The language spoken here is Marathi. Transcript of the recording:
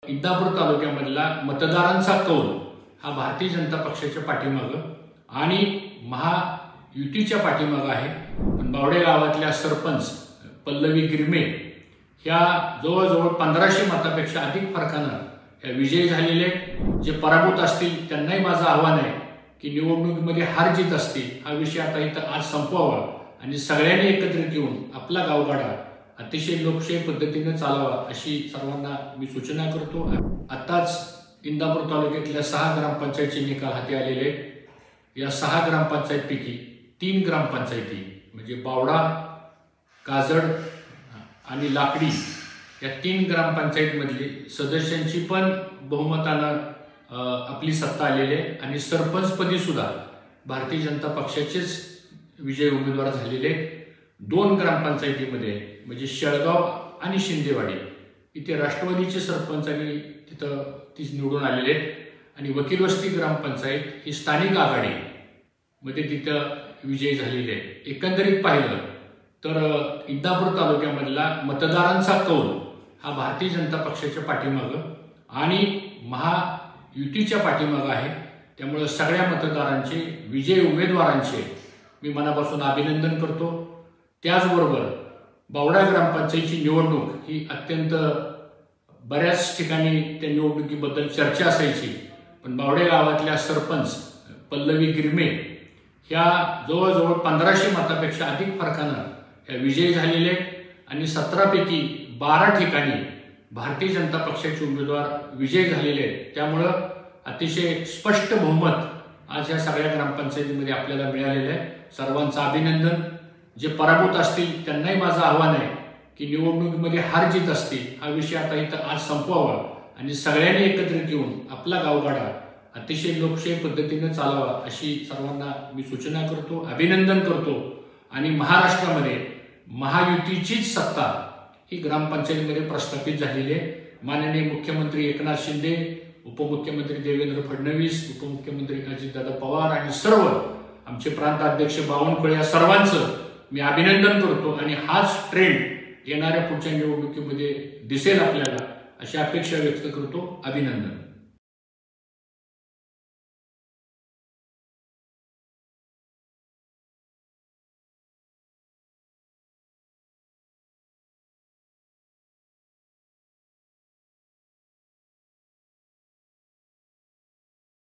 इंदापूर तालुक्यामधला मतदारांचा कौल हा भारतीय जनता पक्षाच्या पाठीमागं आणि महायुतीच्या पाठीमागं आहे। पण बावडे गावातल्या सरपंच पल्लवी गिरमे ह्या जवळजवळ 1500 मतापेक्षा अधिक फरकानं ह्या विजयी झालेले। जे पराभूत असतील त्यांनाही माझं आव्हान आहे की निवडणुकीमध्ये हार जीत असते हा विषय आता इथं आज संपवावा आणि सगळ्यांनी एकत्रित येऊन आपला गावगाडा अतिशय लोकशाही पद्धतीने चालवा अशी सर्वांना मी सूचना करतो। आताच इंदापूर तालुक्यातल्या 6 ग्रामपंचायतचे निकाल हाती आलेले। या 6 ग्रामपंचायतपैकी 3 ग्रामपंचायती म्हणजे बावडा, काजड आणि लाकडी या 3 ग्रामपंचायतमधली सदस्यांची पण बहुमतानं आपली सत्ता आलेली आहे आणि सरपंचपदी सुद्धा भारतीय जनता पक्षाचेच विजय उमेदवार झालेले। 2 ग्रामपंचायतीमध्ये म्हणजे शेळगाव आणि शिंदेवाडी इथे राष्ट्रवादीचे सरपंच आणि तिथं तीच निवडून आलेले आणि वकीलवस्ती ग्रामपंचायत ही स्थानिक आघाडी मध्ये तिथं विजयी झालेले आहे। एकंदरीत पाहिलं तर इंदापूर तालुक्यामधला मतदारांचा कौल हा भारतीय जनता पक्षाच्या पाठीमागं आणि महायुतीच्या पाठीमागं आहे। त्यामुळे सगळ्या मतदारांचे विजयी उमेदवारांचे मी मनापासून अभिनंदन करतो। त्याचबरोबर बावडा ग्रामपंचायतीची निवडणूक ही अत्यंत बऱ्याच ठिकाणी त्या निवडणुकीबद्दल चर्चा असायची, पण बावडे गावातल्या सरपंच पल्लवी गिरमे ह्या जवळजवळ 1500 मतापेक्षा अधिक फरकानं ह्या विजयी झालेले आणि 17 पैकी 12 ठिकाणी भारतीय जनता पक्षाचे उमेदवार विजयी झालेले आहेत। त्यामुळं अतिशय स्पष्ट बहुमत आज या सगळ्या ग्रामपंचायतीमध्ये आपल्याला मिळालेलं आहे। सर्वांचं अभिनंदन। जे पराभूत असतील त्यांनाही माझं आव्हान आहे की निवडणुकीमध्ये हार जीत असते हा विषय आता इथं आज संपवावा आणि सगळ्यांनी एकत्रित येऊन आपला गावगाडा अतिशय लोकशाही पद्धतीने चालवा अशी सर्वांना मी सूचना करतो, अभिनंदन करतो। आणि महाराष्ट्रामध्ये महायुतीचीच सत्ता ही ग्रामपंचायतीमध्ये प्रस्थापित झालेली आहे। माननीय मुख्यमंत्री एकनाथ शिंदे, उपमुख्यमंत्री देवेंद्र फडणवीस, उपमुख्यमंत्री अजितदादा पवार आणि सर्व आमचे प्रांताध्यक्ष बावनकुळे या सर्वांचं मी अभिनंदन करतो आणि हाच ट्रेंड येणाऱ्या पुढच्या निवडणुकीमध्ये दिसेल आपल्याला अशी अपेक्षा व्यक्त करतो। अभिनंदन।